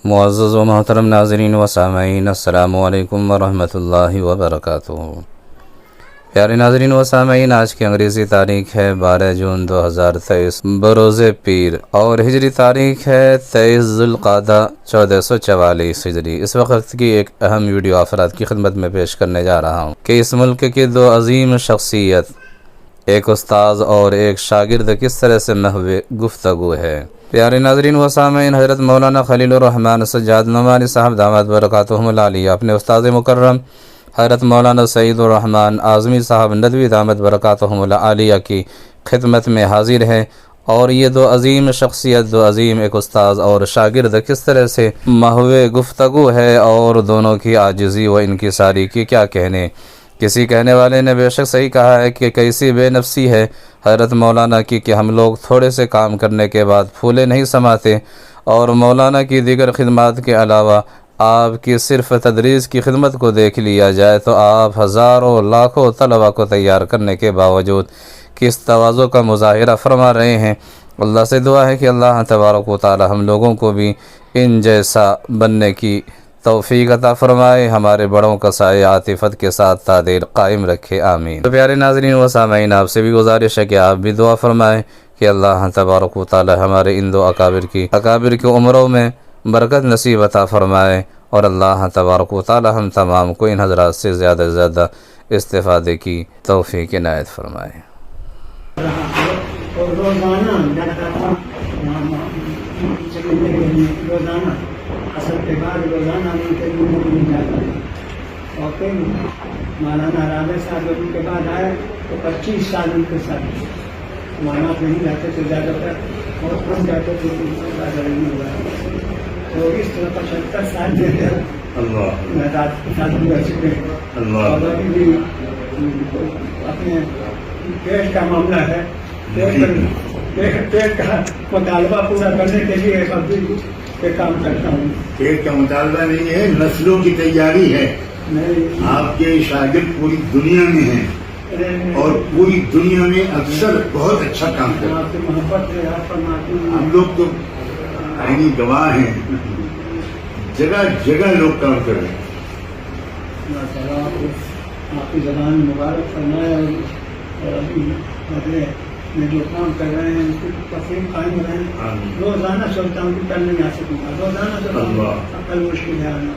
معزز و محترم ناظرین و سامعین، السلام علیکم ورحمۃ اللہ وبرکاتہ۔ پیارے ناظرین و سامعین، آج کی انگریزی تاریخ ہے 12 جون 2023 بروز پیر، اور ہجری تاریخ ہے 23 ذوالقعدہ 1444 ہجری۔ اس وقت کی ایک اہم ویڈیو افراد کی خدمت میں پیش کرنے جا رہا ہوں کہ اس ملک کی دو عظیم شخصیت، ایک استاذ اور ایک شاگرد، کس طرح سے محو گفتگو ہے۔ پیارے ناظرین و سامعین، حضرت مولانا خلیل الرحمن سجاد نعمانی صاحب دامت برکاتہم العالیہ اپنے استاذ مکرم حضرت مولانا سعید الرحمن اعظمی صاحب ندوی دامت برکاتہم العالیہ کی خدمت میں حاضر ہے، اور یہ دو عظیم شخصیت، دو عظیم، ایک استاذ اور شاگرد، کس طرح سے محو گفتگو ہے، اور دونوں کی عاجزی و انکساری کی کیا کہنے۔ کسی کہنے والے نے بے شک صحیح کہا ہے کہ کیسی بے نفسی ہے حضرت مولانا کی کہ ہم لوگ تھوڑے سے کام کرنے کے بعد پھولے نہیں سماتے، اور مولانا کی دیگر خدمات کے علاوہ آپ کی صرف تدریس کی خدمت کو دیکھ لیا جائے تو آپ ہزاروں لاکھوں طلباء کو تیار کرنے کے باوجود کس تواضع کا مظاہرہ فرما رہے ہیں۔ اللہ سے دعا ہے کہ اللہ تبارک و تعالی ہم لوگوں کو بھی ان جیسا بننے کی توفیق عطا فرمائے، ہمارے بڑوں کا سایہ عاطفت کے ساتھ تا دیر قائم رکھے، آمین۔ تو پیارے ناظرین و سامعین، آپ سے بھی گزارش ہے کہ آپ بھی دعا فرمائیں کہ اللہ تبارک و تعالی ہمارے ان دو اکابر کی عمروں میں برکت نصیب عطا فرمائے، اور اللہ تبارک و تعالی ہم تمام کو ان حضرات سے زیادہ سے زیادہ استفادے کی توفیق عنایت فرمائے۔ اصل کے بعد روزانہ ان کے مل جاتا ہے، اور پھر مولانا رابع صاحب ان کے بعد آئے تو 25 سال ان کے ساتھ مولانا نہیں جاتے تھے زیادہ تر، اور ہم جاتے تھے تو اس طرح 75 سال جو ہے اور ابھی بھی اپنے پیٹ کا معاملہ ہے، پیٹ کا مطالبہ پورا کرنے کے لیے کام کرتا ہوں۔ پیٹ کا مطالبہ نہیں ہے، نسلوں کی تیاری ہے۔ آپ کے شاگرد پوری دنیا میں ہیں، اور پوری دنیا میں اکثر بہت اچھا کام کرتے ہیں۔ آپ سے محبت ہے، ہم لوگ تو عینی گواہ ہیں، جگہ جگہ لوگ کام کر رہے ہیں۔ آپ کی زبان مبارک فرمائے، اور ابھی بدلے میں جو کام کر رہے ہیں اس کی تفریح قائم رہیں۔ روزانہ سوچتا ہوں کہ کل نہیں آ سکوں گا، روزانہ سوچتا ہوں کل مشکل ہے آنا۔